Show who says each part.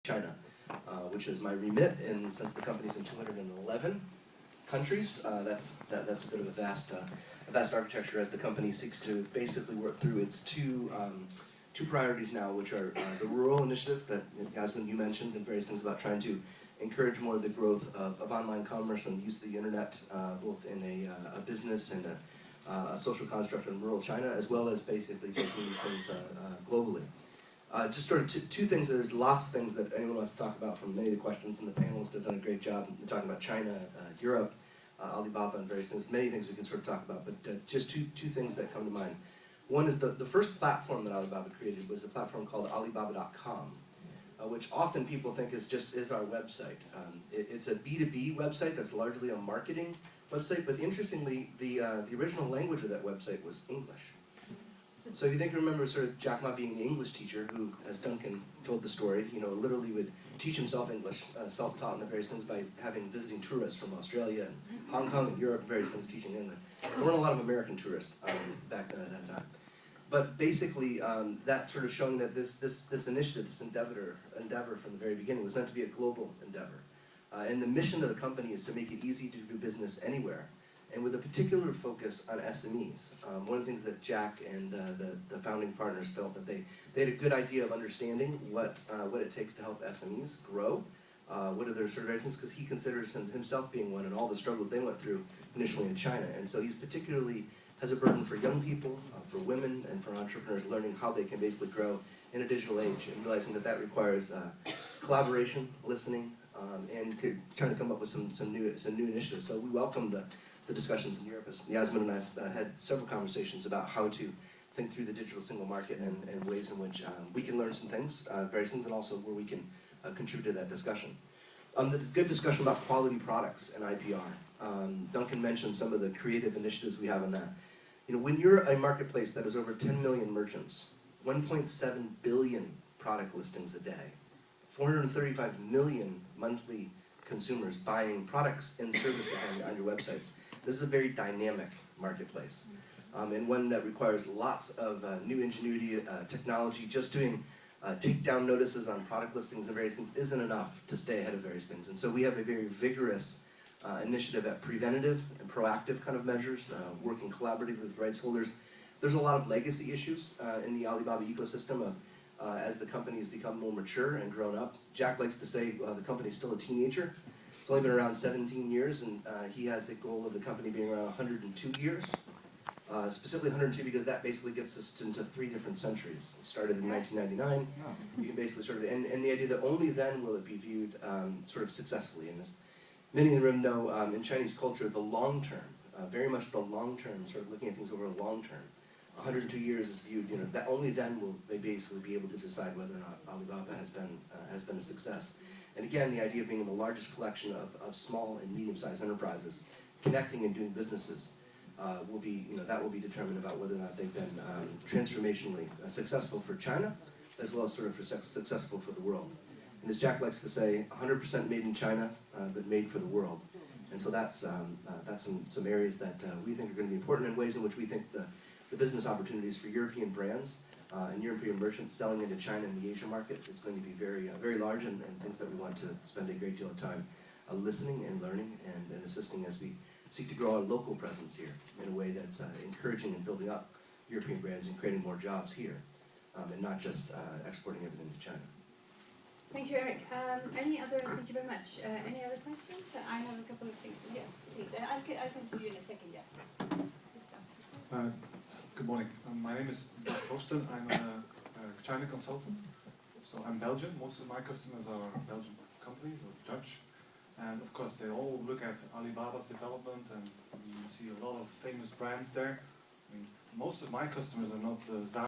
Speaker 1: China, which is my remit, and since the company's in 211 countries, that's a bit of a vast architecture as the company seeks to basically work through its two priorities now, which are the rural initiative that Yasmin, you mentioned, and various things about trying to encourage more of the growth of online commerce and use of the internet, both in a business and a social construct in rural China, as well as basically taking these things globally. Just sort of two things. There's lots of things that anyone wants to talk about from many of the questions, and the panelists have done a great job talking about China, Europe, Alibaba, and various things. Many things we can sort of talk about, but just two things that come to mind. One is the first platform that Alibaba created was a platform called Alibaba.com, which often people think is our website. It's a B2B website that's largely a marketing website, but interestingly, the original language of that website was English. So if you remember sort of Jack Ma being the English teacher who, as Duncan told the story, literally would teach himself English, self-taught in the various things by visiting tourists from Australia and Hong Kong and Europe, various things teaching English. There weren't a lot of American tourists back then at that time. But basically, that sort of showing that this initiative, this endeavor from the very beginning was meant to be a global endeavor. And the mission of the company is to make it easy to do business anywhere, and with a particular focus on SMEs. One of the things that Jack and the founding partners felt that they had a good idea of understanding what it takes to help SMEs grow, what are their sort of reasons, because he considers himself being one and all the struggles they went through initially in China. And so he's particularly has a burden for young people, for women, and for entrepreneurs learning how they can basically grow in a digital age, and realizing that requires collaboration, listening, and trying to come up with some new initiatives. So we welcome the discussions in Europe. As Yasmin and I've had several conversations about how to think through the digital single market and ways in which we can learn some things, various things, and also where we can contribute to that discussion. The good discussion about quality products and IPR. Duncan mentioned some of the creative initiatives we have on that. When you're a marketplace that has over 10 million merchants, 1.7 billion product listings a day, 435 million monthly consumers buying products and services on your websites, this is a very dynamic marketplace, and one that requires lots of new ingenuity, technology. Just doing takedown notices on product listings and various things isn't enough to stay ahead of various things. And so we have a very vigorous initiative at preventative and proactive kind of measures, working collaboratively with rights holders. There's a lot of legacy issues in the Alibaba ecosystem as the company has become more mature and grown up. Jack likes to say the company's still a teenager. It's only been around 17 years, and he has the goal of the company being around 102 years. Specifically 102 because that basically gets us into 3 different centuries. It started in 1999. You can basically sort of, and the idea that only then will it be viewed sort of successfully. And as many in the room know, in Chinese culture, the long term, very much the long term, sort of looking at things over a long term, 102 years is viewed, that only then will they basically be able to decide whether or not Alibaba has been a success. And again, the idea of being in the largest collection of small and medium-sized enterprises, connecting and doing businesses, will be determined about whether or not they've been transformationally successful for China, as well as sort of successful for the world. And as Jack likes to say, 100% made in China, but made for the world. And so that's some areas that we think are going to be important, in ways in which we think the business opportunities for European brands and European merchants selling into China and the Asia market is going to be very large, and things that we want to spend a great deal of time listening and learning and assisting as we seek to grow our local presence here in a way that's encouraging and building up European brands and creating more jobs here, and not just exporting everything to China.
Speaker 2: Thank you, Eric. Thank you very much. Any other questions? I have a couple of things. Yeah, please. I'll come to you in a second, yes.
Speaker 3: Good morning. My name is Bart Forsten. I'm a China consultant. So I'm Belgian. Most of my customers are Belgian companies or Dutch. And of course, they all look at Alibaba's development, and you see a lot of famous brands there. I mean, most of my customers are not